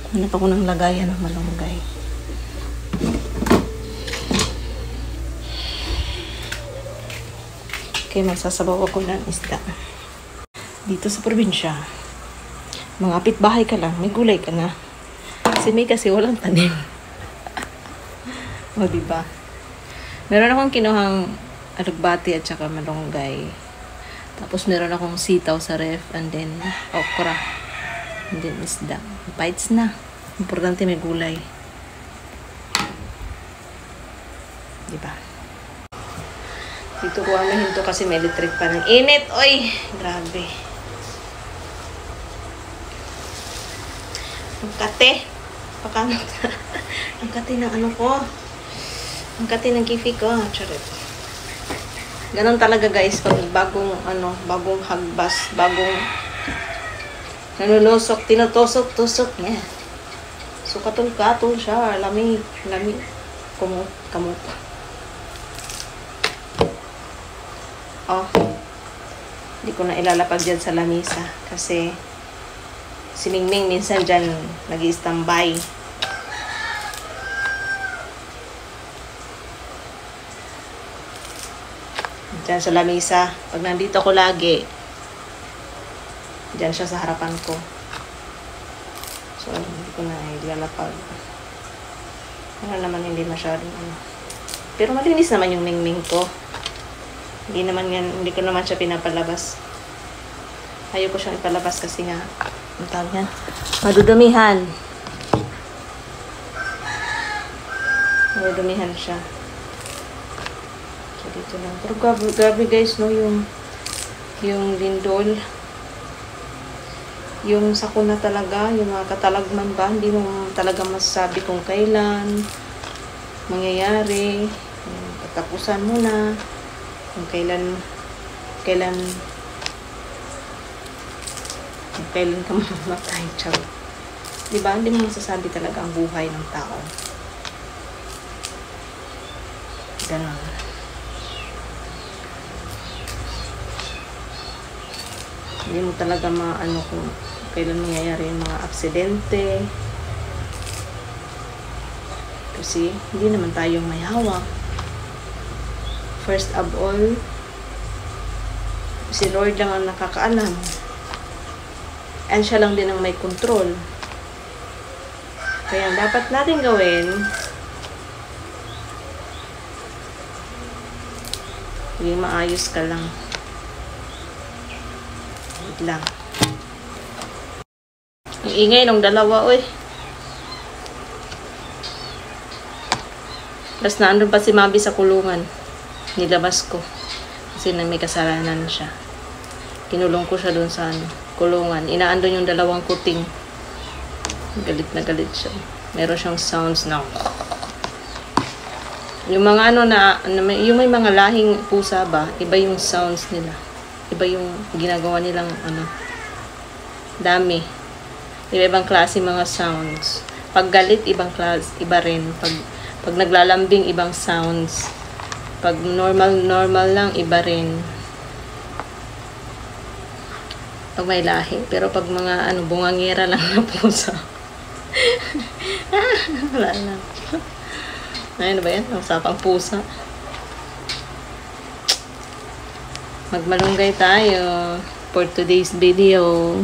Hanap ako ng lagayan ng malunggay. Okay, magsasabaw ako ng isda. Dito sa probinsya, mga kapitbahay ka lang, may gulay ka na. Si May kasi walang tanim. O, diba? Meron akong kinuhang alugbati at saka malunggay. Tapos meron akong sitaw sa ref and then okra. And then isda. Bites na. Importante may gulay. Diba? Dito ko anuhin to kasi may electric pa ng init. Oy! Grabe. Ang kate. Pakamot. Ang kate ng ano ko. Ang kate ng kifi ko. Charot. Ganon talaga guys. Pag bagong hagbas. Bagong nanulusok. Tinutusok-tusok niya. So katol-katol siya. Lami. Kamot. Oh. Hindi ko na ilalapag dyan sa lamisa. Kasi si Mingming minsan dyan nag-i-standby. Dyan sa lamisa. Pag nandito ko lagi, dyan siya sa harapan ko. So, hindi ko na ilalapag. Ano naman hindi masyadong ano. Pero malinis naman yung Mingming ko. Hindi ko naman siya pinapalabas. Ayoko siyang ipalabas kasi nga ang tawag yan, madudumihan siya. So dito lang. Pero grabe guys, no, yung lindol, yung sakuna talaga, yung mga katalagman ba, hindi mo talaga masasabi kung kailan mangyayari, patapusan mo na, kung kailan ka mamamatay. Charot. Diba? Hindi mo masasabi talaga ang buhay ng tao. Ganon. Hindi mo talaga maano kung kailan mangyayari yung mga aksidente. Kasi hindi naman tayong may hawak. First of all, si Lord lang ang nakakaalam. And siya lang din ang may control. Kaya dapat natin gawin, maging maayos ka lang. Wait lang. Ang ingay ng dalawa, oy. Tapos naandun pa si Mabi sa kulungan. Nilabas ko. Kasi may kasalanan siya. Kinulong ko siya doon sa kulungan. Inaandun yung dalawang kuting. Galit na galit siya. Meron siyang sounds na yung mga yung may mga lahing pusa ba, iba yung sounds nila. Iba yung ginagawa nilang dami. Iba-ibang klase mga sounds. Pag galit, ibang klase, iba rin. Pag naglalambing, ibang sounds. Pag normal lang, iba rin. Pag may lahi. Pero pag mga bungangera lang na pusa. Wala lang. Ano ba yan? Usapang pusa. Magmalunggay tayo for today's video.